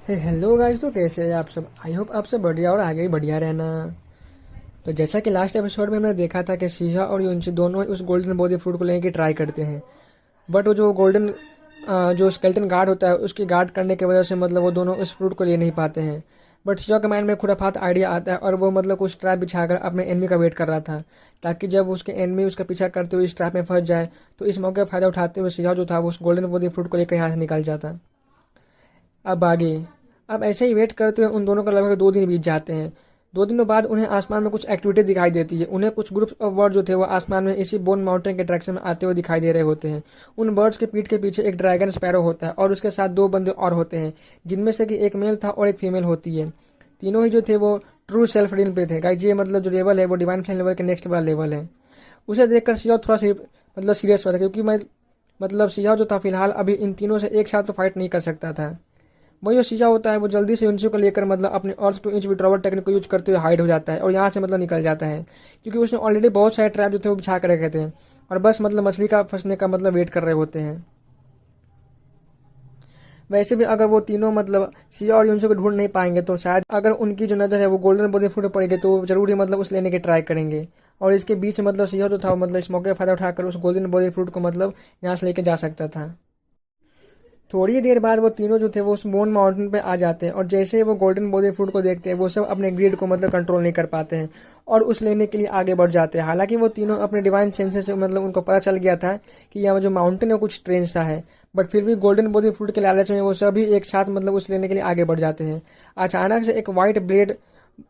Hello guys, तो कैसे हैं आप सब। आई होप आप सब बढ़िया और आगे भी बढ़िया रहना। तो जैसा कि लास्ट एपिसोड में हमने देखा था कि सिया और युनची दोनों उस गोल्डन बोधी फ्रूट को लेने की ट्राई करते हैं। बट वो जो गोल्डन जो स्केल्टन गार्ड होता है उसकी गार्ड करने की वजह से मतलब वो दोनों उस फ्रूट को ले नहीं पाते हैं। बट सिया के माइंड में खुराफात आइडिया आता है और वो मतलब कुछ ट्रैप बिछाकर अपने एनिमी का वेट कर रहा था, ताकि जब उसके एनिमी उसका पीछा करते हुए इस ट्रैप में फंस जाए तो इस मौके का फायदा उठाते हुए सिया जो था वो उस गोल्डन बोधी फ्रूट को लेकर यहाँ से निकल जाता। अब आगे, अब ऐसे ही वेट करते हुए उन दोनों का लगभग 2 दिन बीत जाते हैं। 2 दिनों बाद उन्हें आसमान में कुछ एक्टिविटी दिखाई देती है। उन्हें कुछ ग्रुप्स ऑफ बर्ड जो थे वो आसमान में इसी बोन माउंटेन के डायरेक्शन में आते हुए दिखाई दे रहे होते हैं। उन बर्ड्स के पीठ के पीछे एक ड्रैगन स्पैरो होता है और उसके साथ 2 बंदे और होते हैं, जिनमें से कि एक मेल था और एक फीमेल होती है। तीनों ही जो थे वो ट्रू सेल्फ रील पे थे। गाइस, ये मतलब जो लेवल है वो डिवाइन फ्लेम लेवल के नेक्स्ट वाला लेवल है। उसे देखकर सिया थोड़ा मतलब सीरियस हुआ था, क्योंकि मैं मतलब सिया जो था फिलहाल अभी इन तीनों से एक साथ तो फाइट नहीं कर सकता था। वही जो शीशा होता है वो जल्दी से युनसी को लेकर मतलब अपने earth to inch withdrawal technique को यूज करते हुए हाइड हो जाता है और यहाँ से मतलब निकल जाता है, क्योंकि उसने ऑलरेडी बहुत सारे ट्रैप जो थे वो बिछा कर रखे थे और बस मतलब मछली का फंसने का मतलब वेट कर रहे होते हैं। वैसे भी अगर वो तीनों मतलब सिया और युनसी को ढूंढ नहीं पाएंगे तो शायद अगर उनकी जो नज़र है वो गोल्डन बॉडी फूड पड़ेगी तो वो जरूर ही मतलब उस लेने की ट्राई करेंगे। और इसके बीच मतलब सिया जो था मतलब इस मौके का फायदा उठाकर उस गोल्डन बॉडी फ्रूट को मतलब यहाँ से लेके जा सकता था। थोड़ी देर बाद वो तीनों जो थे वो उस बोन माउंटेन पे आ जाते हैं और जैसे ही वो गोल्डन बोधे फ्रूट को देखते हैं वो सब अपने ग्रीड को मतलब कंट्रोल नहीं कर पाते हैं और उस लेने के लिए आगे बढ़ जाते हैं। हालांकि वो तीनों अपने डिवाइन सेंसेस से मतलब उनको पता चल गया था कि यहाँ जो माउंटेन है कुछ स्ट्रेंज सा है, बट फिर भी गोल्डन बोधे फ्रूट के लालच में वो सभी एक साथ मतलब उस लेने के लिए आगे बढ़ जाते हैं। अचानक से एक वाइट ब्लेड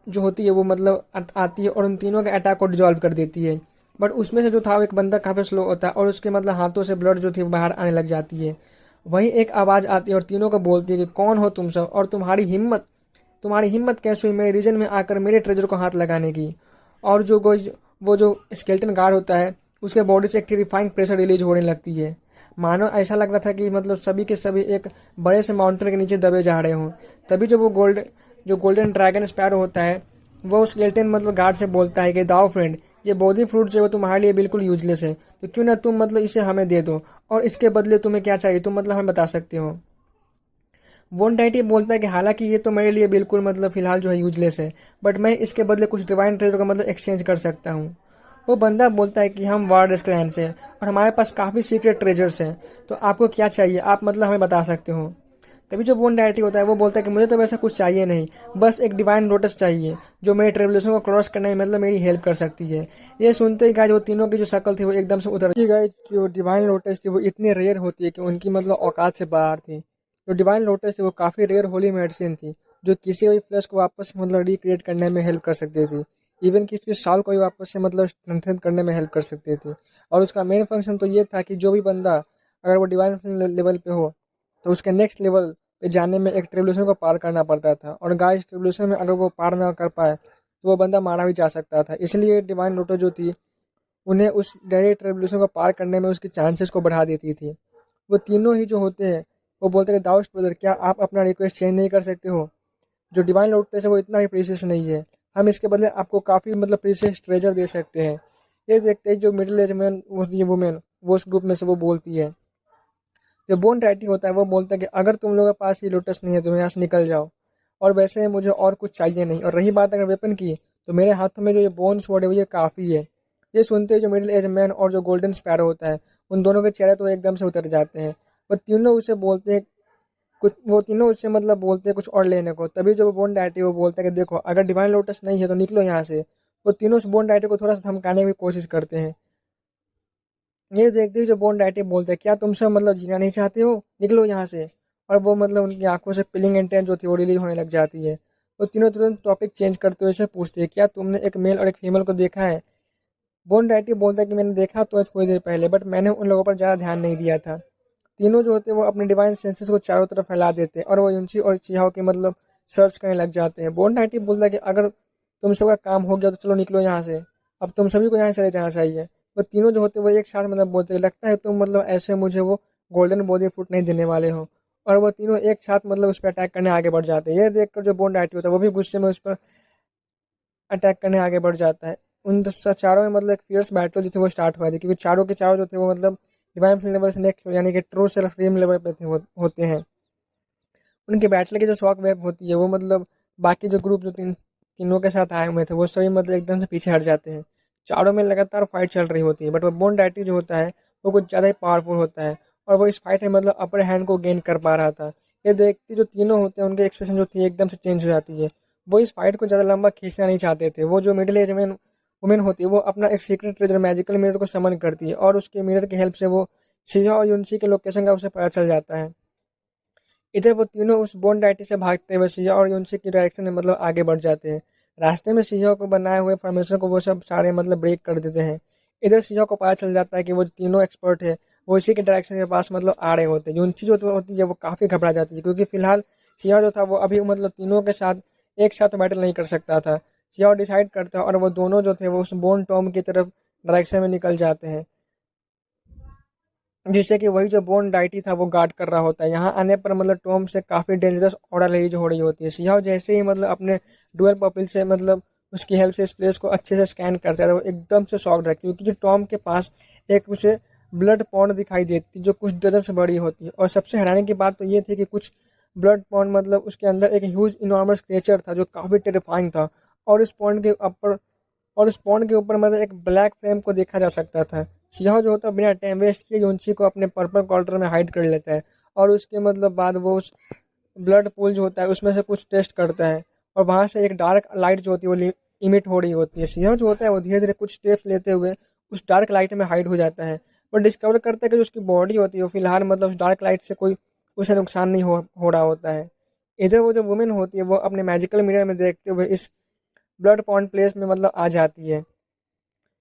जो होती है वो मतलब आती है और उन तीनों के अटैक को डिजॉल्व कर देती है। बट उसमें से जो था वो एक बंदा काफ़ी स्लो होता है और उसके मतलब हाथों से ब्लड जो थी वो बाहर आने लग जाती है। वहीं एक आवाज़ आती है और तीनों को बोलती है कि कौन हो तुम सब और तुम्हारी हिम्मत कैसे हुई मेरे रीजन में आकर मेरे ट्रेजर को हाथ लगाने की। और वो जो स्केल्टन गार्ड होता है उसके बॉडी से एक टेरिफाइंग प्रेशर रिलीज होने लगती है। मानो ऐसा लग रहा था कि मतलब सभी के सभी एक बड़े से माउंटेन के नीचे दबे जा रहे हों। तभी जो गोल्डन ड्रैगन स्पैरो होता है वो स्केल्टन मतलब गार्ड से बोलता है कि दाओ फ्रेंड, ये बोधी फ्रूट जो है वो तुम्हारे लिए बिल्कुल यूजलेस है, तो क्यों ना तुम मतलब इसे हमें दे दो और इसके बदले तुम्हें क्या चाहिए तुम मतलब हमें बता सकते हो। वोन डाइटी बोलता है कि हालांकि ये तो मेरे लिए बिल्कुल मतलब फिलहाल जो है यूजलेस है, बट मैं इसके बदले कुछ डिवाइन ट्रेजर का मतलब एक्सचेंज कर सकता हूँ। वो बंदा बोलता है कि हम वार्डस क्लैन से और हमारे पास काफ़ी सीक्रेट ट्रेजर्स हैं, तो आपको क्या चाहिए आप मतलब हमें बता सकते हो। तभी जो बोन डायटी होता है वो बोलता है कि मुझे तो वैसा कुछ चाहिए नहीं, बस एक डिवाइन लोटस चाहिए जो मेरे ट्रेवलेशन को क्रॉस करने में मतलब मेरी हेल्प कर सकती है। ये सुनते ही गाइस वो तीनों की जो शक्ल थी वो एकदम से उतर गई। गाइस, जो डिवाइन लोटस थी वो इतनी रेयर होती है कि उनकी मतलब औकात से बाहर थी। जो डिवाइन लोटस थी वो काफ़ी रेयर होली मेडिसिन थी जो किसी भी फ्लैश को वापस मतलब रिक्रिएट करने में हेल्प कर सकती थी। इवन कि उसके साल को भी वापस से मतलब स्ट्रेंथन करने में हेल्प कर सकती थी। और उसका मेन फंक्शन तो ये था कि जो भी बंदा अगर वो डिवाइन लेवल पे हो तो उसके नेक्स्ट लेवल पे जाने में एक ट्रिब्यूलेशन को पार करना पड़ता था, और गाइस ट्रिब्यूलेशन में अगर वो पार ना कर पाए तो वो बंदा मारा भी जा सकता था। इसलिए डिवाइन लोटो जो थी उन्हें उस डायरेक्ट ट्रिब्यूलेशन को पार करने में उसकी चांसेस को बढ़ा देती थी। वो तीनों ही जो होते हैं वो बोलते हैं दाउस्ट ब्रदर, क्या आप अपना रिक्वेस्ट चेंज नहीं कर सकते हो। जो डिवाइन लोटस है वो इतना भी प्रीशियस नहीं है, हम इसके बदले आपको काफ़ी मतलब प्रीशियस ट्रेजर दे सकते हैं। ये देखते ही जो मिडिल एज मैन होती है वुमेन वो उस ग्रुप में से वो बोलती है। जो बोन टैटी होता है वो बोलता है कि अगर तुम लोगों के पास ये लोटस नहीं है तो यहाँ से निकल जाओ, और वैसे मुझे और कुछ चाहिए नहीं। और रही बात अगर वेपन की, तो मेरे हाथों में जो ये बोन स्वॉर्ड है वो ये काफ़ी है। ये सुनते ही जो मिडिल एज मैन और जो गोल्डन स्पैरो होता है उन दोनों के चेहरे तो एकदम से उतर जाते हैं। वो तीनों उससे मतलब बोलते हैं कुछ और लेने को। तभी जो बोन डैटी वो बोलता है कि देखो अगर डिवाइन लोटस नहीं है तो निकलो यहाँ से। वो तीनों उस बोन डैटी को थोड़ा सा धमकाने की कोशिश करते हैं। ये देखते ही जो बोन डैटी बोलते हैं क्या तुम सब मतलब जीना नहीं चाहते हो, निकलो यहाँ से। और वो मतलब उनकी आंखों से पिलिंग इंटेंट जो थी वो रिलीज होने लग जाती है। वो तीनों तुरंत टॉपिक चेंज करते हुए से पूछते हैं क्या तुमने एक मेल और एक फीमेल को देखा है। बोन डैटी बोलता है कि मैंने देखा तो है थोड़ी देर पहले, बट मैंने उन लोगों पर ज़्यादा ध्यान नहीं दिया था। तीनों जो होते हैं वो अपने डिवाइन सेंसेस को चारों तरफ फैला देते हैं और वो यूंची और चिहाओ की मतलब सर्च करने लग जाते हैं। बोन नाइटी बोलता है कि अगर तुम सबका काम हो गया तो चलो निकलो यहाँ से, अब तुम सभी को यहाँ से चले जाना चाहिए। वो तीनों जो होते हैं वो एक साथ मतलब बोलते हैं लगता है तुम मतलब ऐसे मुझे वो गोल्डन बॉडी फूट नहीं देने वाले हो। और वो तीनों एक साथ मतलब उस पर अटैक करने आगे बढ़ जाते हैं। ये देखकर जो बोन नाइटी होता है वो भी गुस्से में उस पर अटैक करने आगे बढ़ जाता है। चारों में मतलब एक फियर्स बैटल जो थी वो स्टार्ट हुआ थी, क्योंकि चारों के चारों जो थे वो मतलब डिवाइन फ्लेम लेवल से नेक्स्ट यानी कि ट्रू सेल्फ ड्रीम लेवल पे होते हैं। उनके बैटल की जो शॉक वेव होती है वो मतलब बाकी जो ग्रुप जो तीनों के साथ आए हुए थे वो सभी मतलब एकदम से पीछे हट जाते हैं। चारों में लगातार फाइट चल रही होती है, बट वो बोन डाइटी जो होता है वो कुछ ज़्यादा ही पावरफुल होता है और वो इस फाइट में मतलब अपर हैंड को गेन कर पा रहा था। ये देखते जो तीनों होते हैं उनके एक्सप्रेशन जो थी एकदम से चेंज हो जाती है। वो इस फाइट को ज़्यादा लंबा खींचना नहीं चाहते थे। वो जो मिडिल एज में वुमेन होती है वो अपना एक सीक्रेट ट्रेजर मैजिकल मिरर को समन करती है और उसके मिरर की हेल्प से वो सिया और यूनिसी के लोकेशन का उसे पता चल जाता है। इधर वो तीनों उस बोन डाइटी से भागते हुए सिया और यूनिसी की डायरेक्शन में मतलब आगे बढ़ जाते हैं। रास्ते में सिया को बनाए हुए फॉर्मेशन को वो सब सारे मतलब ब्रेक कर देते हैं। इधर सिया को पता चल जाता है कि वो तीनों एक्सपर्ट है वो इसी के डायरेक्शन के पास मतलब आ रहे होते हैं। यूनिसी जो होती है वो काफ़ी घबरा जाती है क्योंकि फिलहाल सिया जो था वो अभी मतलब तीनों के साथ एक साथ बैटल नहीं कर सकता था। सिया डिसाइड करता है और वो दोनों जो थे वो उस बोन टॉम की तरफ डायरेक्शन में निकल जाते हैं, जिससे कि वही जो बोन डाइटी था वो गार्ड कर रहा होता है। यहाँ आने पर मतलब टॉम से काफ़ी डेंजरस ऑर्डर रिलीज हो रही होती है। सियाह जैसे ही मतलब अपने डुअल पपिल से मतलब उसकी हेल्प से इस प्लेस को अच्छे से स्कैन करता है तो वो एकदम से शॉक्ड है क्योंकि जो टॉम के पास एक उसे ब्लड पॉन्ड दिखाई देती जो कुछ डजन से बड़ी होती है। और सबसे हैरानी की बात तो ये थी कि कुछ ब्लड पॉन्ड मतलब उसके अंदर एक ह्यूज इनॉर्मस क्रिएचर था जो काफ़ी टेरिफाइंग था। और इस पॉन्ड के ऊपर और उस पॉन्ड के ऊपर मतलब एक ब्लैक फ्लेम को देखा जा सकता था। सियाह जो होता है बिना टाइम वेस्ट किए यूनिसी को अपने पर्पल क्वार्टर में हाइड कर लेता है और उसके मतलब बाद वो उस ब्लड पूल जो होता है उसमें से कुछ टेस्ट करता है और वहाँ से एक डार्क लाइट जो होती है वो इमिट हो रही होती है। सियाह जो होता है वो धीरे धीरे कुछ स्टेप्स लेते हुए उस डार्क लाइट में हाइड हो जाता है और डिस्कवर करता है कि जो उसकी बॉडी होती है वो फिलहाल मतलब उस डार्क लाइट से कोई उसे नुकसान नहीं हो रहा होता है। इधर वो जो वुमेन होती है वो अपने मैजिकल मिरर में देखते हुए इस ब्लड पॉन्ड प्लेस में मतलब आ जाती है।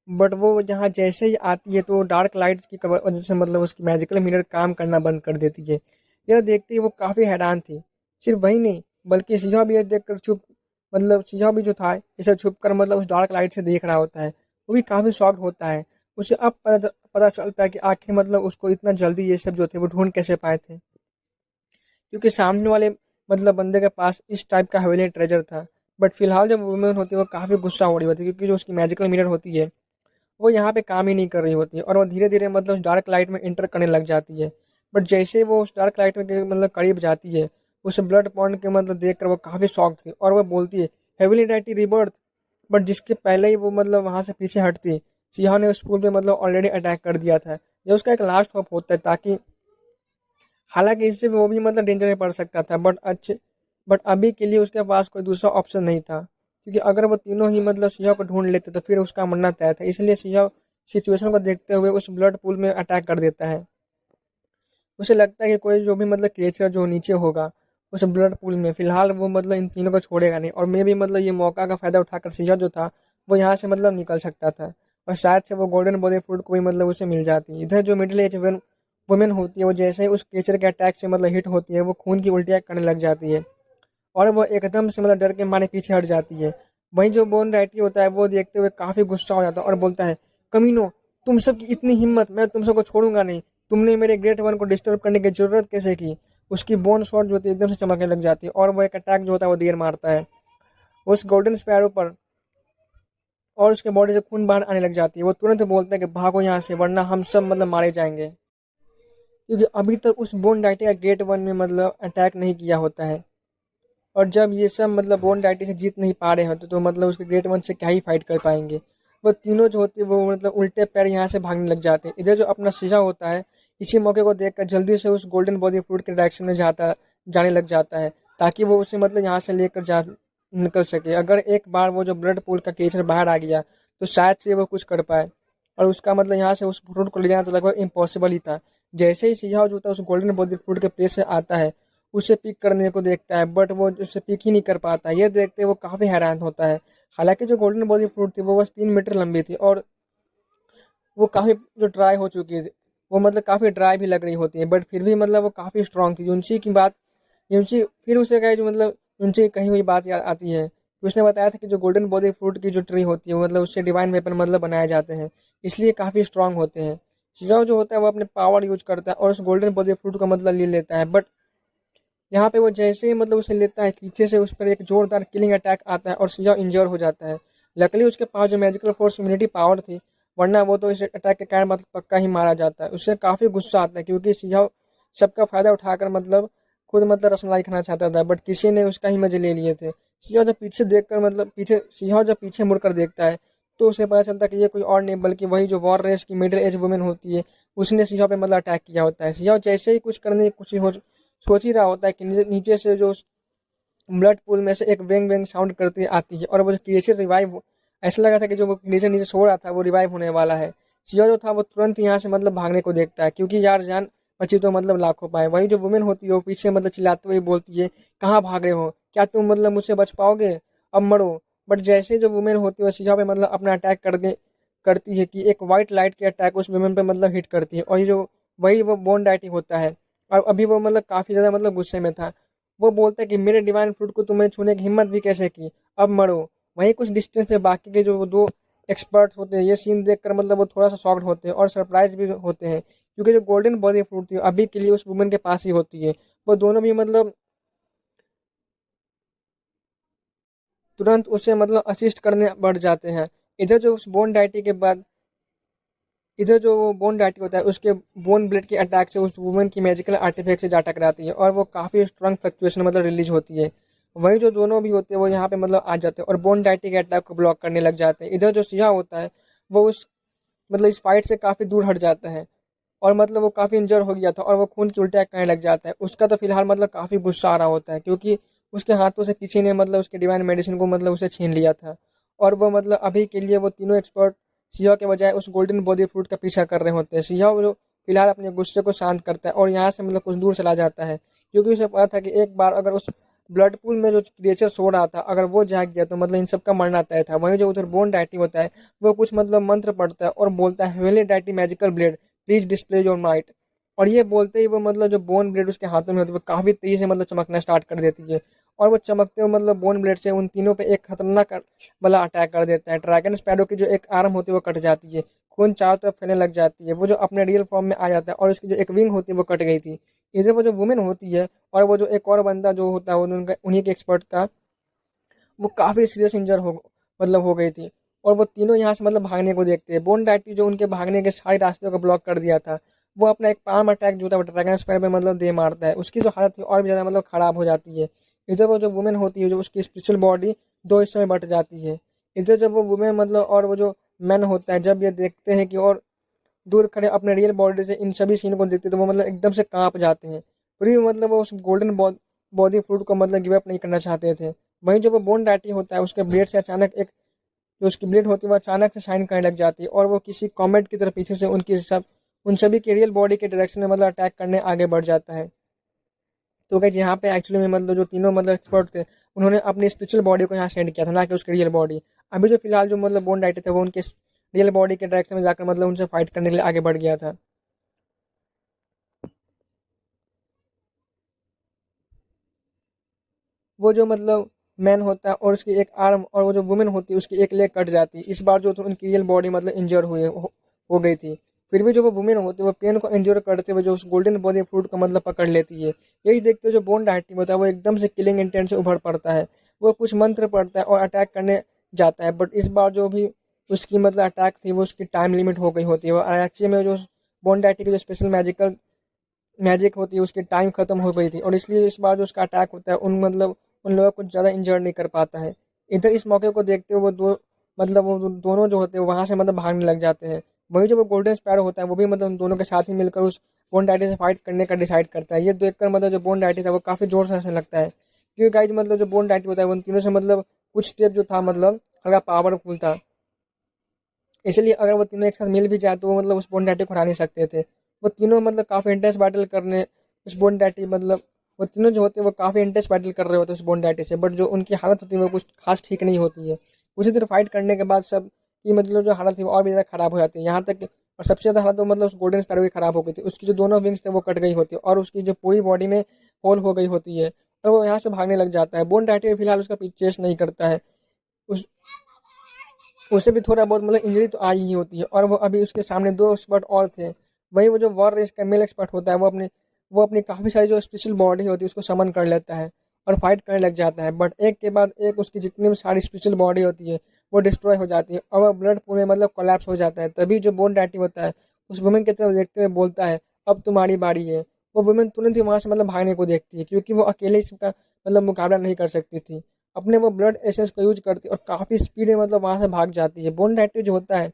बट वो यहाँ जैसे ही आती है तो डार्क लाइट की वजह से मतलब उसकी मैजिकल मिरर काम करना बंद कर देती है। यह देखते ही वो काफ़ी हैरान थी। सिर्फ वही नहीं बल्कि सिंहा भी यह देखकर चुप मतलब सिंहा भी जो था इसे छुप कर मतलब उस डार्क लाइट से देख रहा होता है। वो भी काफ़ी शॉक्ड होता है। उसे अब पता चलता है कि आखिर मतलब उसको इतना जल्दी ये सब जो थे वो ढूंढ कैसे पाए थे, क्योंकि सामने वाले मतलब बंदे के पास इस टाइप का हवेली ट्रेजर था। बट फिलहाल जब वुमेन होती है वो काफ़ी गुस्सा हो रही होती है क्योंकि जो उसकी मैजिकल मिरर होती है वो यहाँ पे काम ही नहीं कर रही होती है और वो धीरे धीरे मतलब उस डार्क लाइट में इंटर करने लग जाती है। बट जैसे वो उस डार्क लाइट में मतलब करीब जाती है उस ब्लड पॉन्ड के मतलब देख कर वो काफ़ी शॉक थी और वो बोलती है हेविली डाइटी रिबर्थ। बट जिसके पहले ही वो मतलब वहाँ से पीछे हटती सिंहा ने उस स्कूल पे मतलब ऑलरेडी अटैक कर दिया था। ये उसका एक लास्ट होप होता है ताकि हालांकि इससे वो भी मतलब डेंजर में पड़ सकता था बट अभी के लिए उसके पास कोई दूसरा ऑप्शन नहीं था क्योंकि अगर वो तीनों ही मतलब सिंह को ढूंढ लेते तो फिर उसका मरना तय था। इसलिए सिंह सिचुएशन को देखते हुए उस ब्लड पूल में अटैक कर देता है। उसे लगता है कि कोई जो भी मतलब क्रिएचर जो नीचे होगा उस ब्लड पूल में फिलहाल वो मतलब इन तीनों को छोड़ेगा नहीं और मैं भी मतलब ये मौका का फायदा उठाकर सिंह जो था वो यहाँ से मतलब निकल सकता था और शायद से वो गोल्डन बॉडी फ्रूट को भी मतलब उसे मिल जाती। इधर जो मिडिल एज वुमेन होती है वो जैसे ही उस क्रिएचर के अटैक से मतलब हिट होती है वो खून की उल्टियाँ करने लग जाती है और वो एकदम से मतलब डर के मारे पीछे हट जाती है। वहीं जो बोन राइटी होता है वो देखते हुए काफी गुस्सा हो जाता है और बोलता है कमीनो, तुम सबकी इतनी हिम्मत, मैं तुम सबको छोड़ूंगा नहीं। तुमने मेरे ग्रेट वन को डिस्टर्ब करने की जरूरत कैसे की। उसकी बोन शॉट जो होती है एकदम से चमकने लग जाती है और वो एक अटैक जो होता है वो देर मारता है उस गोल्डन स्पैरो पर और उसके बॉडी से खून बाहर आने लग जाती है। वो तुरंत बोलता है कि भागो यहाँ से वरना हम सब मतलब मारे जाएंगे, क्योंकि अभी तक उस बोन डाइटी का ग्रेट वन में मतलब अटैक नहीं किया होता है और जब ये सब मतलब बोन डाइटी से जीत नहीं पा रहे होते तो मतलब उसके ग्रेट वन से क्या ही फाइट कर पाएंगे। वो तीनों जो होती है वो मतलब उल्टे पैर यहाँ से भागने लग जाते हैं। इधर जो अपना शीशा होता है इसी मौके को देखकर जल्दी से उस गोल्डन बॉडी फ्रूट के डायरेक्शन में जाने लग जाता है ताकि वो उसे मतलब यहाँ से लेकर जा निकल सके। अगर एक बार वो जो ब्लड पूल का क्रिएचर बाहर आ गया तो शायद से वो कुछ कर पाए और उसका मतलब यहाँ से उस फ्रूट को ले जाना तो लगभग इम्पॉसिबल ही था। जैसे ही सिंहा जो होता है उस गोल्डन बॉडी फ्रूट के प्लेस से आता है उसे पिक करने को देखता है बट वो उससे पिक ही नहीं कर पाता। यह देखते वो काफ़ी हैरान होता है। हालांकि जो गोल्डन बॉडी फ्रूट थी वो बस 3 मीटर लंबी थी और वो काफ़ी जो ड्राई हो चुकी थी, वो मतलब काफ़ी ड्राई भी लग रही होती है बट फिर भी मतलब वो काफ़ी स्ट्रांग थी। यूंची की बात यूंची फिर उसे कहे जो मतलब यूंची की कही हुई बात याद आती है कि उसने बताया था कि जो गोल्डन बॉडी फ्रूट की जो ट्री होती है मतलब उससे डिवाइन वेपन मतलब बनाए जाते हैं, इसलिए काफ़ी स्ट्रांग होते हैं। शिजाओ जो होता है वो अपने पावर यूज करता है और उस गोल्डन बॉडी फ्रूट का मतलब ले लेता है। बट यहाँ पे वो जैसे ही मतलब उसे लेता है पीछे से उस पर एक जोरदार किलिंग अटैक आता है और सीजा इंजर हो जाता है। लकली उसके पास जो मैजिकल फोर्स इम्यूनिटी पावर थी वरना वो तो इस अटैक के कारण मतलब पक्का ही मारा जाता है। उससे काफ़ी गुस्सा आता है क्योंकि सीजा सबका फायदा उठाकर मतलब खुद मतलब रसमलाई खाना चाहता था, बट किसी ने उसका ही मजे ले लिए थे। सिंह जब पीछे देखकर मतलब पीछे सिंह जब पीछे मुड़कर देखता है तो उसे पता चलता है कि ये कोई और नहीं बल्कि वही जो वॉर रेस की मिडिल एज वुमेन होती है, उसने सिंह पे मतलब अटैक किया होता है। सिंह जैसे ही कुछ करने की कुछ सोच ही रहा होता है कि नीचे से जो ब्लड पूल में से एक वेंग वेंग साउंड करती आती है और वो क्रिएचर रिवाइव, ऐसा लगा था कि जो वो क्रिएचर नीचे सो रहा था वो रिवाइव होने वाला है। सिया जो था वो तुरंत यहाँ से मतलब भागने को देखता है, क्योंकि यार जान बची तो मतलब लाखों पाए। वही जो वुमेन होती है वो पीछे मतलब चिल्लाते हुए बोलती है, कहाँ भाग रहे हो, क्या तुम मतलब मुझसे बच पाओगे, अब मरो। बट जैसे जो वुमेन होती है वो सिया पे मतलब अपना अटैक करती है कि एक व्हाइट लाइट की अटैक उस वुमेन पे मतलब हिट करती है, और ये जो वही वो बोन डाइटिंग होता है। और अभी वो मतलब काफी ज्यादा मतलब गुस्से में था। वो बोलता है कि मेरे डिवाइन फ्रूट को तुमने छूने की हिम्मत भी कैसे की, अब मरो। वहीं कुछ डिस्टेंस पे बाकी के जो दो एक्सपर्ट होते हैं ये सीन देखकर मतलब वो थोड़ा सा शॉक्ड होते हैं और सरप्राइज भी होते हैं, क्योंकि जो गोल्डन बॉडी फ्रूट थी अभी के लिए उस वुमन के पास ही होती है। वो दोनों भी मतलब तुरंत उसे मतलब असिस्ट करने बढ़ जाते हैं। इधर जो उस बोन डाइटी के बाद इधर जो वो बोन डाइटी होता है उसके बोन ब्लेड के अटैक से उस वुमन की मैजिकल आर्टिफैक्ट से जा टकराती है और वो काफी स्ट्रांग फ्लक्चुएशन मतलब रिलीज होती है। वहीं जो दोनों भी होते हैं वो यहाँ पे मतलब आ जाते हैं और बोन डाइटी के अटैक को ब्लॉक करने लग जाते हैं। इधर जो सिया होता है वो उस मतलब इस फाइट से काफी दूर हट जाता है और मतलब वो काफी इंजर हो गया था और वो खून की उल्टियाँ करने लग जाता है। उसका तो फिलहाल मतलब काफी गुस्सा आ रहा होता है, क्योंकि उसके हाथों से किसी ने मतलब उसके डिवाइन मेडिसिन को मतलब उसे छीन लिया था। और वो मतलब अभी के लिए वो तीनों एक्सपर्ट सिया के बजाय उस गोल्डन बॉडी फ्रूट का पीछा कर रहे होते हैं। सिया वो फिलहाल अपने गुस्से को शांत करता है और यहाँ से मतलब कुछ दूर चला जाता है, क्योंकि उसे पता था कि एक बार अगर उस ब्लड पूल में जो क्रिएचर सो रहा था अगर वो जाग गया तो मतलब इन सबका मरना तय था। वहीं जो उधर बोन डाइटी होता है वो कुछ मतलब मंत्र पढ़ता है और बोलता है, heavenly deity magical blade, please display your might. और ये बोलते ही वो मतलब जो बोन ब्लेड उसके हाथों में होती है वो काफी तेजी से मतलब चमकना स्टार्ट कर देती है। और वो चमकते हुए मतलब बोन ब्लेड से उन तीनों पे एक खतरनाक वाला अटैक कर देता है। ड्रैगन स्पैरो की जो एक आर्म होती है वो कट जाती है, खून चारों तरफ फैलने लग जाती है, वो जो अपने रियल फॉर्म में आ जाता है और उसकी जो एक विंग होती है वो कट गई थी। इधर वो जो वुमेन होती है और वो जो एक और बंदा जो होता है उन्हीं के एक्सपर्ट का वो काफी सीरियस इंजर हो मतलब हो गई थी। और वो तीनों यहाँ से मतलब भागने को देखते हैं। बोन डाइटी जो उनके भागने के सारे रास्तों को ब्लॉक कर दिया था वो अपना एक पाम अटैक जो था वो ड्रैगन स्पैर पे मतलब दे मारता है। उसकी जो हालत थी और भी ज्यादा मतलब खराब हो जाती है। इधर वो जो वुमेन होती है जो उसकी स्पिरिचुअल बॉडी दो हिस्सों में बट जाती है। इधर जब वो वुमेन मतलब और वो जो मैन होता है जब ये देखते हैं कि और दूर खड़े अपने रियल बॉडी से इन सभी सीन को देखते तो वो मतलब एकदम से कांप जाते हैं। फिर भी मतलब वो उस गोल्डन बॉडी फ्रूट को मतलब गिव अप नहीं करना चाहते थे। वहीं जो वो बोन डाइटी होता है उसके ब्लेड से अचानक एक जो उसकी ब्लेड होती है वो अचानक से शाइन करने लग जाती है और वो किसी कॉमेट की तरह पीछे से उन सभी के रियल बॉडी के डायरेक्शन में मतलब अटैक करने आगे बढ़ जाता है। तो गाइस यहाँ पे एक्चुअली में मतलब जो तीनों मतलब एक्सपर्ट थे उन्होंने अपनी स्पिरिचुअल बॉडी को यहाँ सेंड किया था, ना कि उसकी रियल बॉडी। अभी जो फिलहाल जो मतलब बोन डाइटी थे वो उनके रियल बॉडी के डायरेक्शन में जाकर मतलब उनसे फाइट करने के लिए आगे बढ़ गया था। वो जो मतलब मैन होता है और उसकी एक आर्म और वो जो वुमेन होती है उसकी एक लेग कट जाती है। इस बार जो तो उनकी रियल बॉडी मतलब इंजर हो गई थी। फिर भी जो वो वुमेन होती है वो पेन को इंजोर करते हुए जो उस गोल्डन बॉडी फ्रूट को मतलब पकड़ लेती है। यही देखते हुए जो बोन डाइटी होता है वो एकदम से किलिंग इंटेंट से उभर पड़ता है। वो कुछ मंत्र पढ़ता है और अटैक करने जाता है, बट इस बार जो भी उसकी मतलब अटैक थी वो उसकी टाइम लिमिट हो गई होती है। और एक्चुअली में जो बोन डाइटी की जो स्पेशल मैजिक होती है उसकी टाइम खत्म हो गई थी और इसलिए इस बार जो उसका अटैक होता है उन मतलब उन लोगों को ज़्यादा इंजर्ड नहीं कर पाता है। इधर इस मौके को देखते हुए वो दोनों जो होते हैं वहां से मतलब भागने लग जाते हैं। वही जो वो गोल्डन स्पैरो होता है वो भी मतलब उन दोनों के साथ ही मिलकर उस बोन डाइटी से फाइट करने का डिसाइड करता है। ये देखकर मतलब जो बोन डाइटी था वो काफी जोर से हंसने लगता है, क्योंकि गाइज मतलब जो बोन डाइटी होता है उन तीनों से मतलब कुछ स्टेप जो था मतलब हल्का पावरफुल था। इसलिए अगर वो तीनों एक साथ मिल भी जाए तो वो मतलब उस बोन डैटी को हरा नहीं सकते थे। वो तीनों मतलब काफ़ी इंटेंस बैटल करने उस बोन डैटी मतलब वो तीनों जो होते हैं वो काफ़ी इंटेंस बैटल कर रहे होते हैं उस बोन डैटी से, बट जो उनकी हालत होती है वो कुछ खास ठीक नहीं होती है। उसी तरह फाइट करने के बाद सब की मतलब जो हालत थी वो और भी ज़्यादा खराब हो जाती है, यहाँ तक और सबसे ज़्यादा हालत तो मतलब उस गोल्डन स्पैरो की खराब हो गई थी। उसकी जो दोनों विंग्स थे वो कट गई होती है और उसकी जो पूरी बॉडी में होल हो गई होती है और वो यहाँ से भागने लग जाता है। बोन डैटी फिलहाल उसका पीछे चेस नहीं करता है। उस उसे भी थोड़ा बहुत मतलब इंजरी तो आई ही होती है और वो अभी उसके सामने दो एक्सपर्ट और थे। वही वो जो वॉर रेस का मेल एक्सपर्ट होता है वो अपनी काफ़ी सारी जो स्पेशल बॉडी होती है उसको समन कर लेता है और फाइट करने लग जाता है, बट एक के बाद एक उसकी जितनी भी सारी स्पेशल बॉडी होती है वो डिस्ट्रॉय हो जाती है और वो ब्लड पूल में मतलब कोलैप्स हो जाता है। तभी जो बोन डैटी होता है उस वुमेन की तरफ देखते हुए बोलता है, अब तुम्हारी बारी है। वो वुमेन तुरंत ही वहाँ से मतलब भागने को देखती है, क्योंकि वो अकेले इसका मतलब मुकाबला नहीं कर सकती थी। अपने वो ब्लड एसेंस को यूज करती है और काफ़ी स्पीड में मतलब वहाँ से भाग जाती है। बोन डाइट जो होता है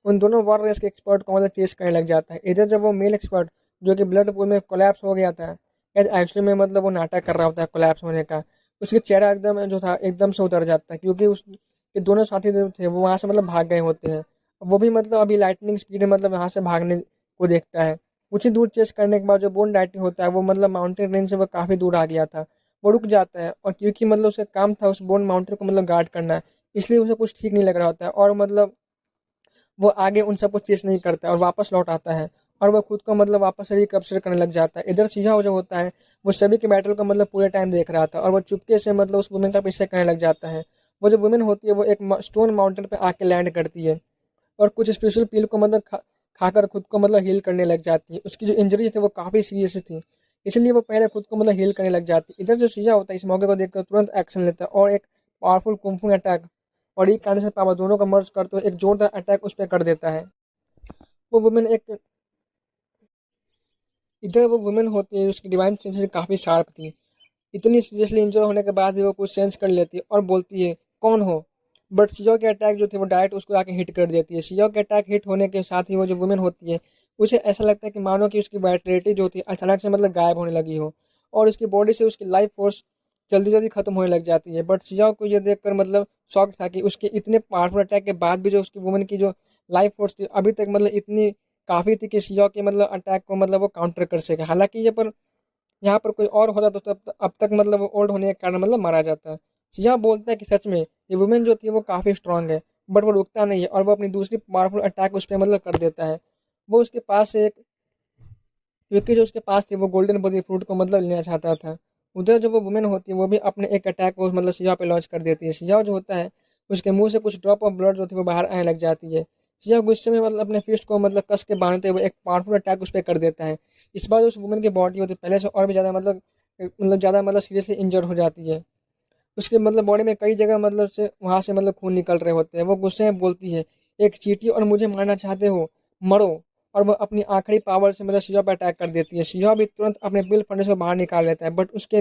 उन दोनों वॉर रेस के एक्सपर्ट को मतलब चेस करने लग जाता है। इधर जब वो मेल एक्सपर्ट जो कि ब्लड पूल में कोलैप्स हो गया था, एक्चुअली में मतलब वो नाटक कर रहा होता है कोलैप्स होने का, उसके चेहरा एकदम जो था एकदम से उतर जाता है, क्योंकि उसके दोनों साथी जो थे वो वहाँ से मतलब भाग गए होते हैं। वो भी मतलब अभी लाइटनिंग स्पीड में मतलब यहाँ से भागने को देखता है। कुछ ही दूर चेस करने के बाद जो बोन डाइटिंग होता है वो मतलब माउंटेन रेंज से वो काफ़ी दूर आ गया था। वो रुक जाता है, और क्योंकि मतलब उसका काम था उस बोन माउंटेन को मतलब गार्ड करना है, इसलिए उसे कुछ ठीक नहीं लग रहा होता है, और मतलब वो आगे उन सबको चेस नहीं करता है और वापस लौट आता है, और वो खुद को मतलब वापस से रिकैप्चर करने लग जाता है। इधर सीहा जो होता है वो सभी के बैटल को मतलब पूरे टाइम देख रहा था, और वो चुपके से मतलब उस वुमेन का पीछे करने लग जाता है। वो जो वुमेन होती है वो एक स्टोन माउंटेन पे आके लैंड करती है, और कुछ स्पेशल पील को मतलब खाकर खुद को मतलब हील करने लग जाती है। उसकी जो इंजरीज थी वो काफ़ी सीरियस थी, इसलिए वो पहले खुद को मतलब हील करने लग जाती है। इधर जो सीहा होता है इस मौके को देखकर तुरंत एक्शन लेता है, और एक पावरफुल कुंफू अटैक और एक कांड से पावर दोनों का मर्ज करते हुए एक जोरदार अटैक उस पर कर देता है। वो वुमेन एक इधर वो वुमेन होती है, उसकी डिवाइन सेंसेस काफ़ी शार्प थी। इतनी सीरियसली इंजर होने के बाद भी वो कुछ सेंस कर लेती है और बोलती है कौन हो। बट सियो के अटैक जो थे वो डायरेक्ट उसको आके हिट कर देती है। सियो के अटैक हिट होने के साथ ही वो जो वुमेन होती है उसे ऐसा लगता है कि मानो कि उसकी वाइटलिटी जो थी अचानक से मतलब गायब होने लगी हो, और उसकी बॉडी से उसकी लाइफ फोर्स जल्दी जल्दी खत्म होने लग जाती है। बट सियो को ये देखकर मतलब शॉक था कि उसके इतने पावरफुल अटैक के बाद भी जो उसकी वुमेन की जो लाइफ फोर्स थी अभी तक मतलब इतनी काफ़ी थी कि सियो के मतलब अटैक को मतलब वो काउंटर कर सके। हालांकि ये पर यहाँ पर कोई और होता तो तब अब तक मतलब वो ओल्ड होने के कारण मतलब मारा जाता है। सिंह बोलता है कि सच में ये वुमेन जो थी वो काफ़ी स्ट्रांग है, बट वो रुकता नहीं है, और वो अपनी दूसरी पावरफुल अटैक उस पर मतलब कर देता है। वो उसके पास से एक क्योंकि जो उसके पास थी वो गोल्डन बॉडी फ्रूट को मतलब लेना चाहता था। उधर जो वो वुमेन होती है वो भी अपने एक अटैक को मतलब सिया पे लॉन्च कर देती है। सिया जो होता है उसके मुंह से कुछ ड्रॉप ऑफ ब्लड जो थी वो बाहर आने लग जाती है। सिया गुस्से में मतलब अपने फिस्ट को मतलब कस के बांधते हुए एक पावरफुल अटैक उस पर कर देता है। इस बार उस वुमेन की बॉडी होती है पहले से और भी ज़्यादा मतलब सीरियसली इंजर्ड हो जाती है। उसके मतलब बॉडी में कई जगह मतलब से वहाँ से मतलब खून निकल रहे होते हैं। वो गुस्से में बोलती है एक चींटी और मुझे मारना चाहते हो, मरो। और वो अपनी आखिरी पावर से मतलब शिवा पर अटैक कर देती है। शिवा भी तुरंत अपने पिल फंडे से बाहर निकाल लेता है, बट उसके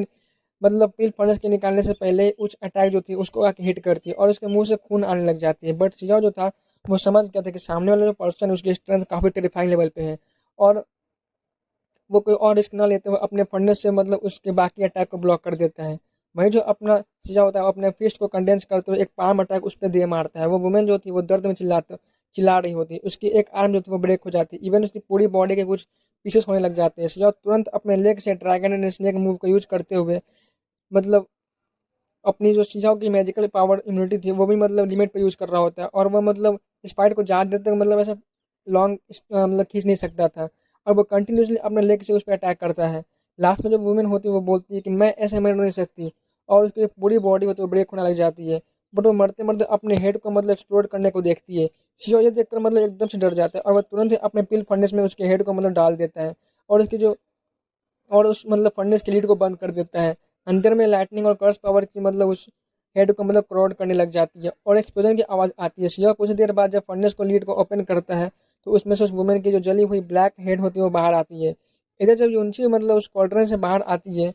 मतलब पिल फंडे के निकालने से पहले ही उस अटैक जो थी उसको आके हिट करती है और उसके मुंह से खून आने लग जाती है। बट शिवा जो था वो समझ गया था कि सामने वाला जो पर्सन उसकी स्ट्रेंथ काफ़ी टेरिफाइंग लेवल पे है, और वो कोई और रिस्क ना लेते हुए अपने फंडे से मतलब उसके बाकी अटैक को ब्लॉक कर देता है। वहीं जो अपना चीज़ा होता है वो अपने फिस्ट को कंडेंस करते हुए एक पाम अटैक उस पर दे मारता है। वो वुमेन जो थी वो दर्द में चिल्ला रही होती है। उसकी एक आर्म जो थी वो ब्रेक हो जाती है, इवन उसकी पूरी बॉडी के कुछ पीसेस होने लग जाते हैं। सिया तुरंत अपने लेग से ड्रैगन एंड स्नेक मूव को यूज करते हुए मतलब अपनी जो सिया की मैजिकल पावर इम्यूनिटी थी वो भी मतलब लिमिट पे यूज कर रहा होता है, और वह मतलब स्पाइट को ज़्यादा देर तक मतलब ऐसा लॉन्ग मतलब खींच नहीं सकता था, और वो कंटिन्यूसली अपने लेग से उस पर अटैक करता है। लास्ट में जो वुमेन होती है वो बोलती है कि मैं ऐसे मर नहीं सकती, और उसकी पूरी बॉडी होती है वो ब्रेक होने लग जाती है। बट वो मरते मरते अपने हेड को मतलब एक्सप्लोर करने को देखती है। शिवा ये देखकर मतलब एकदम से डर जाता है, और वह तुरंत ही अपने पिल फंडेस में उसके हेड को मतलब डाल देता है, और उसकी जो और उस मतलब फंडेस के लीड को बंद कर देता है। अंदर में लाइटनिंग और कर्स पावर की मतलब उस हेड को मतलब क्राउड करने लग जाती है, और एक्सप्लोजन की आवाज़ आती है। शिवा कुछ देर बाद जब फंडेस को लीड को ओपन करता है तो उसमें से उस वुमेन की जो जली हुई ब्लैक हेड होती है वो बाहर आती है। इधर जब यूनची मतलब उस कॉल्ड्रन से बाहर आती है,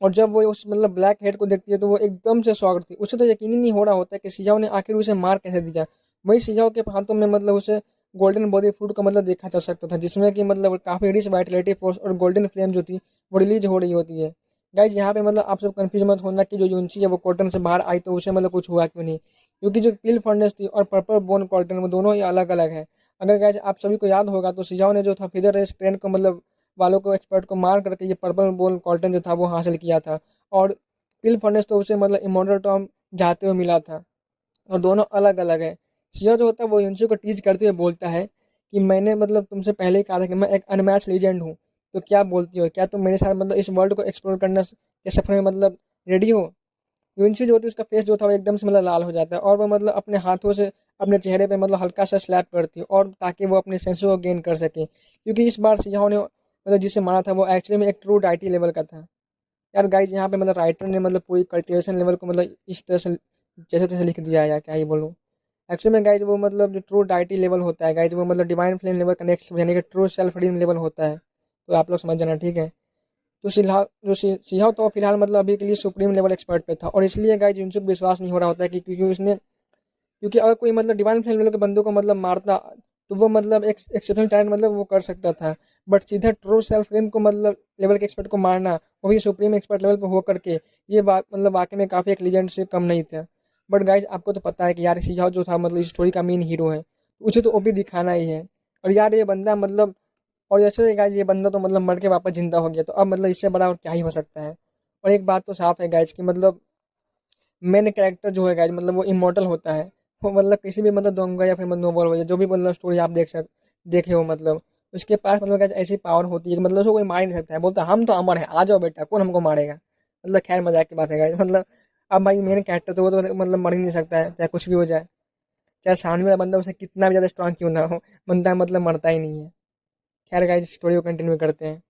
और जब वो उस मतलब ब्लैक हेड को देखती है तो वो एकदम से शॉक्ड थी। उसे तो यकीन ही नहीं हो रहा होता कि सिजाओ ने आखिर उसे मार कैसे दिया। वही सिजाओ के हाथों में मतलब उसे गोल्डन बॉडी फ्रूट का मतलब देखा जा सकता था, जिसमें कि मतलब काफ़ी रिच वाइटलिटी फोर्स और गोल्डन फ्लेम जो थी वो रिलीज हो रही होती है। गाइज यहाँ पे मतलब आप सब कंफ्यूज मत होना कि जो यूनची है वो कॉटन से बाहर आई तो उसे मतलब कुछ हुआ क्यों नहीं, क्योंकि जो पिल फर्नेस थी और पर्पल बोन कॉटन वो दोनों ही अलग अलग है। अगर गाइज आप सभी को याद होगा तो सिजाओ ने जो था फिदर रेस ट्रेन को मतलब वालों को एक्सपर्ट को मार करके ये पर्पल बोल कॉल्टन जो था वो हासिल किया था, और पिल फर्नेस तो उसे मतलब इमोर्टल टॉम जाते हुए मिला था, और दोनों अलग अलग है। सिया जो होता है वो युनसी को टीच करते हुए बोलता है कि मैंने मतलब तुमसे पहले ही कहा था कि मैं एक अनमैच लीजेंड हूँ, तो क्या बोलती हो, क्या तुम मेरे साथ मतलब इस वर्ल्ड को एक्सप्लोर करना के सफर में मतलब रेडी हो। युनसी जो होती है उसका फेस जो था वो एकदम से मतलब लाल हो जाता है, और वो मतलब अपने हाथों से अपने चेहरे पे मतलब हल्का सा स्लैप करती है, और ताकि वो अपने सेंसों को गेन कर सके, क्योंकि इस बार सियाहों ने मतलब जिसे मारा था वो एक्चुअली में एक ट्रू डाइटी लेवल का था। यार गाइज यहाँ पे मतलब राइटर ने मतलब पूरी कल्टिवेशन लेवल को मतलब इस तरह से जैसे तैसे लिख दिया है, यार क्या ही बोलूँ। एक्चुअली में गाइज वो मतलब जो ट्रू डाइटी लेवल होता है गाइज वो मतलब डिवाइन फ्लेम लेवल का नेक्स्ट यानी कि ट्रू सेल्फ रिडीम लेवल होता है। तो आप लोग समझ जाना, ठीक है। तो सिलहा जो सिहाव तो फिलहाल मतलब अभी के लिए सुप्रीम लेवल एक्सपर्ट पे था, और इसलिए गाइज युनसुक विश्वास नहीं हो रहा होता है कि क्योंकि अगर कोई मतलब डिवाइन फ्लेम लेवल के बंदों को मतलब मारता, तो वो मतलब एक एक्सेप्शनल टैलेंट मतलब वो कर सकता था। बट सीधा ट्रू सेल्फ फ्लेम को मतलब लेवल के एक्सपर्ट को मारना, वो भी सुप्रीम एक्सपर्ट लेवल पे हो करके, ये बात मतलब वाकई में काफ़ी एक लीजेंड से कम नहीं था। बट गाइज आपको तो पता है कि यार सिजाओ जो था मतलब इस स्टोरी का मेन हीरो है, उसे तो ओपी दिखाना ही है। और यार ये बंदा मतलब, और जैसे गाइज ये बंदा तो मतलब मर के वापस जिंदा हो गया, तो अब मतलब इससे बड़ा और क्या ही हो सकता है। और एक बात तो साफ है गाइज कि मतलब मेन कैरेक्टर जो है गाइज मतलब वो इमोर्टल होता है। वो मतलब किसी भी मतलब दोंगा या फिर मतलब नोबल हो, जो भी मतलब स्टोरी आप देखे हो, मतलब उसके पास मतलब गाइज ऐसी पावर होती है कि मतलब उसको कोई मार नहीं सकता है। बोलता है, हम तो अमर है, आ जाओ बेटा, कौन हमको मारेगा। मतलब खैर मजाक की बात है गाइज, मतलब अब भाई मेन कैरेक्टर तो वो तो मतलब मर ही नहीं सकता है, चाहे कुछ भी हो जाए। चाहे सामने वाला बंदा उसे कितना भी ज़्यादा स्ट्रांग क्यों ना हो, बंदा मतलब मरता ही नहीं है। खैर गाइज स्टोरी को कंटिन्यू करते हैं।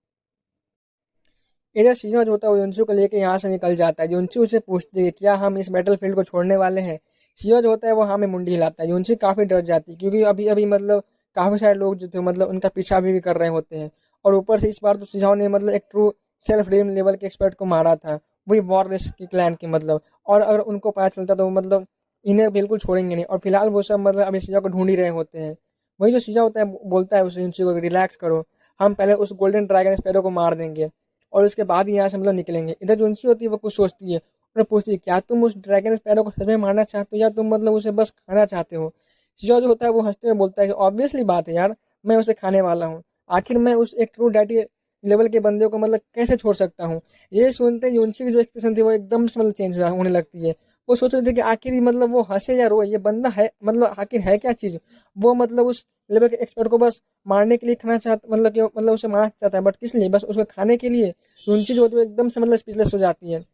इधर सीनो जो होता है वो युनसू को लेके यहाँ से निकल जाता है। युनसू उसे पूछती है क्या हम इस बैटल फील्ड को छोड़ने वाले हैं। सीनो जो होता है वो हाँ में मुंडी हिलाता है। युनसू काफी डर जाती है क्योंकि अभी अभी मतलब काफी सारे लोग जो थे मतलब उनका पीछा भी कर रहे होते हैं। और ऊपर से इस बार तो सीनो ने मतलब एक ट्रू सेल्फ ड्रीम लेवल के एक्सपर्ट को मारा था, वही वॉर रेस की क्लैन की मतलब। और अगर उनको पता चलता तो वो मतलब इन्हें बिल्कुल छोड़ेंगे नहीं, और फिलहाल वो सब मतलब अभी सीजा को ढूंढ ही रहे होते हैं। वही जो सीजा होता है बोलता है उस युनसू को रिलैक्स करो, हम पहले उस गोल्डन ड्रैगन स्पैरो को मार देंगे और उसके बाद ही यहाँ से मतलब निकलेंगे। इधर जुनसी होती है वो कुछ सोचती है और पूछती है क्या तुम उस ड्रैगन स्पैरो को सच में मारना चाहते हो या तुम मतलब उसे बस खाना चाहते हो। शिजो जो होता है वो हंसते हुए बोलता है कि ऑब्वियसली बात है यार, मैं उसे खाने वाला हूँ। आखिर मैं उस एक ट्रू डैडी लेवल के बंदे को मतलब कैसे छोड़ सकता हूँ। ये सुनते ही युनसी की जो एक्सप्रेशन थी वो एकदम से मतलब चेंज होने लगती है। वो सोच रहे थे कि आखिर ही मतलब वो हंसे या रोए, ये बंदा है मतलब आखिर है क्या चीज़। वो मतलब उस लेवल के एक्सपर्ट को बस मारने के लिए खाना चाहता, मतलब कि मतलब उसे मारना चाहता है, बट किस लिए, बस उसको खाने के लिए। रुंची जो होती है वो एकदम से मतलब स्पीचलेस हो जाती है।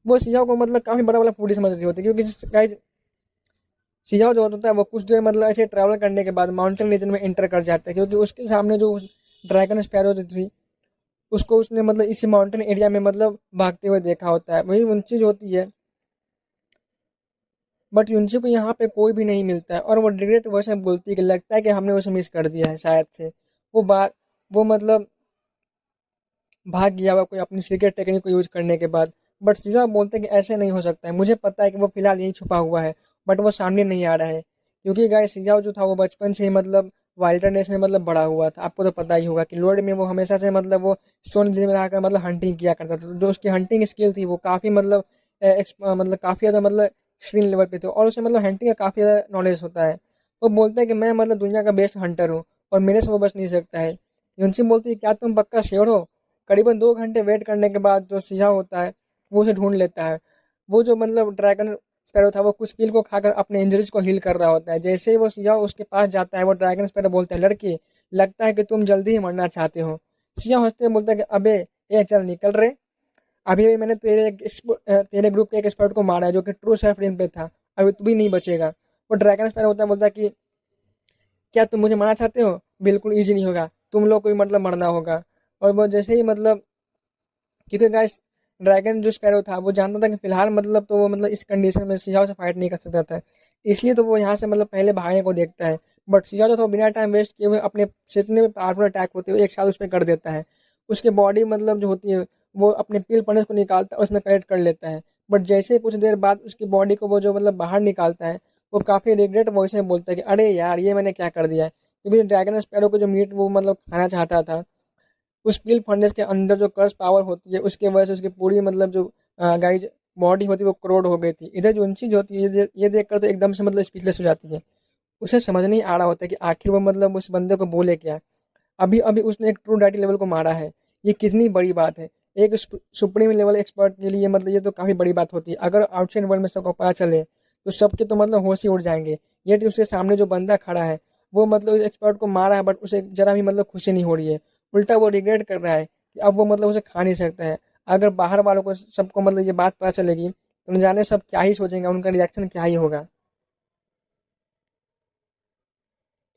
वो सियाओ को मतलब काफी बड़ा वाला फूडी समझ रही होती है क्योंकि गाइज सियाओ जो होता है वो कुछ देर मतलब ऐसे ट्रैवल करने के बाद माउंटेन रीजन में एंटर कर जाता है, क्योंकि उसके सामने जो ड्रैगन स्पैरो थी उसको उसने मतलब इसी माउंटेन एरिया में मतलब भागते हुए देखा होता है। वही उन चीज होती है, बट युनसी को यहाँ पे कोई भी नहीं मिलता है और वो रिग्रेट वर्ष में बोलती है कि लगता है कि हमने उसे मिस कर दिया है शायद से। वो बात वो मतलब भाग गया हुआ कोई अपनी सीक्रेट टेक्निक को यूज करने के बाद। बट सीधा बोलते हैं कि ऐसे नहीं हो सकता है, मुझे पता है कि वो फिलहाल यहीं छुपा हुआ है, बट वो सामने नहीं आ रहा है। क्योंकि गाय सिजाओ जो था वो बचपन से ही मतलब वाइल्डरनेस में मतलब बड़ा हुआ था। आपको तो पता ही होगा कि लोड में वो हमेशा से मतलब वो स्टोन विलेज में रहकर मतलब हंटिंग किया करता था। जो उसकी हंटिंग स्किल थी वो काफ़ी मतलब मतलब काफ़ी ज़्यादा मतलब एक्सट्रीम लेवल पे थे, और उसे मतलब हंटिंग का काफ़ी ज़्यादा नॉलेज होता है। वो बोलता है कि मैं मतलब दुनिया का बेस्ट हंटर हूँ और मेरे से वो बच नहीं सकता है। यूनसी बोलती है क्या तुम पक्का श्योर हो। करीबन 2 घंटे वेट करने के बाद जो सिंहा होता है वो उसे ढूंढ लेता है। वो जो मतलब ड्रैगन स्पैरो था वो कुछ पील को खाकर अपने इंजरीज को हील कर रहा होता है। जैसे ही वो सिंहा उसके पास जाता है वो ड्रैगन स्पैरो बोलता है लड़की, लगता है कि तुम जल्दी ही मरना चाहते हो। सिंहा हंसते हुए बोलता है कि अबे ये चल निकल रहे, अभी अभी मैंने तेरे ग्रुप के एक एक्सपर्ट को मारा है जो कि ट्रू सेल्फ रिंग पे था, अभी तू भी नहीं बचेगा। वो ड्रैगन स्पैरो होता है बोलता है कि क्या तुम मुझे मारना चाहते हो, बिल्कुल ईजी नहीं होगा, तुम लोग को भी मतलब मरना होगा। और वो जैसे ही मतलब, क्योंकि गाइस ड्रैगन जो स्पैरो था वो जानता था कि फिलहाल मतलब तो वो मतलब इस कंडीशन में सियाओ से फाइट नहीं कर सकता था, इसलिए तो वो यहाँ से मतलब पहले भागने को देखता है। बट सियाओ जो था वो बिना टाइम वेस्ट किए हुए अपने जितने भी पावरफुल अटैक होते हुए एक साथ उस पर कर देता है। उसके बॉडी मतलब जो होती है वो अपने पील पनिस को निकालता है, उसमें कनेक्ट कर लेता है। बट जैसे कुछ देर बाद उसकी बॉडी को वो जो मतलब बाहर निकालता है, वो काफ़ी रिग्रेट वॉइस में बोलता है कि अरे यार ये मैंने क्या कर दिया है। क्योंकि ड्रैगन स्पैरो को जो मीट वो मतलब खाना चाहता था, उस स्पिल फंडस के अंदर जो कर्स पावर होती है उसके वजह से उसकी पूरी मतलब जो गाइज बॉडी होती है वो करोड़ हो गई थी। इधर जो चीज होती है ये देख कर तो एकदम से मतलब स्पीचलेस हो जाती है। उसे समझ नहीं आ रहा होता कि आखिर वो मतलब उस बंदे को बोले क्या। अभी अभी उसने एक ट्रू डाइटी लेवल को मारा है, ये कितनी बड़ी बात है। एक सुप्रीम लेवल एक्सपर्ट के लिए मतलब ये तो काफ़ी बड़ी बात होती है। अगर आउटसाइड वर्ल्ड में सबको पता चले तो सबके तो मतलब होश ही उड़ जाएंगे। ये तो उसके सामने जो बंदा खड़ा है वो मतलब उस एक्सपर्ट को मारा है, बट उसे जरा भी मतलब खुशी नहीं हो रही है। उल्टा वो रिग्रेट कर रहा है कि अब वो मतलब उसे खा नहीं सकता है। अगर बाहर वालों को सबको मतलब ये बात पता चलेगी तो न जाने सब क्या ही सोचेंगे, उनका रिएक्शन क्या ही होगा।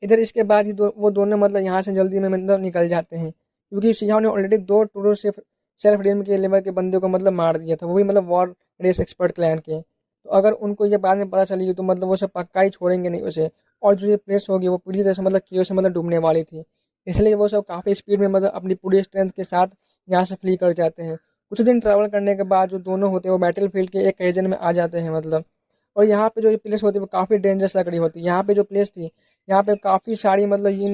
इधर इसके बाद ही वो दोनों मतलब यहाँ से जल्दी में मतलब निकल जाते हैं, क्योंकि सियाह ने ऑलरेडी दो टूरो से सेल्फ रिडीम के लेवल के बंदे को मतलब मार दिया था, वो भी मतलब वॉर रेस एक्सपर्ट क्लैन के। तो अगर उनको ये बाद में पता चलेगी तो मतलब वो सब पक्का ही छोड़ेंगे नहीं उसे। और जो ये प्लेस होगी वो पूरी तरह से मतलब कियो से मतलब डूबने वाली थी। इसलिए वो सब काफ़ी स्पीड में मतलब अपनी पूरी स्ट्रेंथ के साथ यहाँ से फ्ली कर जाते हैं। कुछ दिन ट्रैवल करने के बाद जो दोनों होते हैं वो बैटल फील्ड के एक रीजन में आ जाते हैं मतलब। और यहाँ पे जो प्लेस होती है वो काफ़ी डेंजरस लग रही होती है। यहाँ पे जो प्लेस थी, यहाँ पे काफ़ी सारी मतलब ये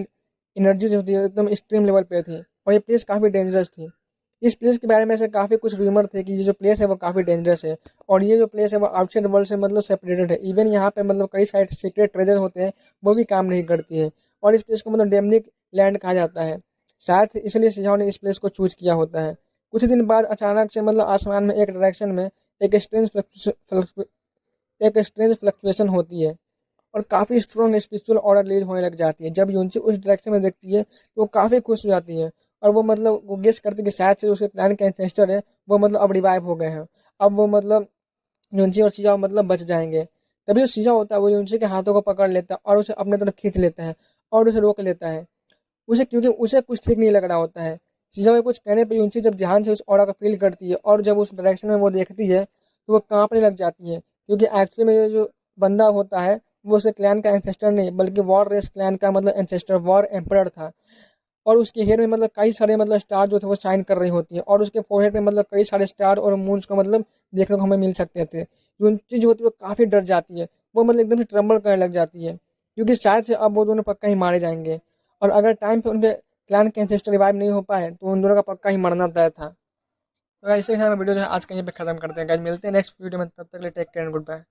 एनर्जी जो होती है एकदम एक्सट्रीम लेवल पे थी, और ये प्लेस काफ़ी डेंजरस थी। इस प्लेस के बारे में से काफ़ी कुछ रूमर थे कि ये जो प्लेस है वो काफ़ी डेंजरस है, और ये जो प्लेस है वो आउटसाइड वर्ल्ड से मतलब सेपरेटेड है। इवन यहाँ पे मतलब कई सारे सीक्रेट ट्रेजर होते हैं, वो भी काम नहीं करती है। और इस प्लेस को मतलब डेमनिक लैंड कहा जाता है। शायद इसलिए सिजाओ ने इस प्लेस को चूज किया होता है। कुछ दिन बाद अचानक से मतलब आसमान में एक डायरेक्शन में एक स्ट्रेंज फ्लक्चुएशन होती है, और काफ़ी स्ट्रॉन्ग स्पिरिचुअल ऑर्डर रिलीज होने लग जाती है। जब यूनची उस डायरेक्शन में देखती है तो वो काफ़ी खुश हो जाती है, और वो मतलब वो गेस करती है कि शायद से उसके प्लान के एंसेस्टर है वो मतलब अब रिवाइव हो गए हैं। अब वो मतलब यूनची और शिजाओ मतलब बच जाएंगे। तभी जो शिजाओ होता है वो यूनची के हाथों को पकड़ लेता है और उसे अपने तरफ खींच लेता है और उसे रोक लेता है। उसे क्योंकि उसे कुछ ठीक नहीं लग रहा होता है। शीशा में कुछ कहने पर यूनसी जब ध्यान से उस ऑरा को फील करती है और जब उस डायरेक्शन में वो देखती है तो वो कांपने लग जाती है, क्योंकि एक्चुअली में ये जो बंदा होता है वो उसे क्लैन का एंसेस्टर नहीं बल्कि वॉर रेस क्लैन का मतलब एंसेस्टर वॉर एम्परर था। और उसके हेयर में मतलब कई सारे मतलब स्टार जो थे वो शाइन कर रही होती है, और उसके फोरहेड में मतलब कई सारे स्टार और मून्स को मतलब देखने को हमें मिल सकते थे। यूनची जो होती है वो काफ़ी डर जाती है, वो मतलब एकदम से ट्रम्बल करने लग जाती है, क्योंकि शायद से अब वो दोनों पक्का ही मारे जाएंगे। और अगर टाइम पे उनके क्लैन के एंसेस्टर रिवाइव नहीं हो पाए तो उन दोनों का पक्का ही मरना तय था। तो इसी के साथ वीडियो जो है आज कहीं पे खत्म करते हैं गाइस, मिलते हैं नेक्स्ट वीडियो में, तब तक के लिए take care and good bye.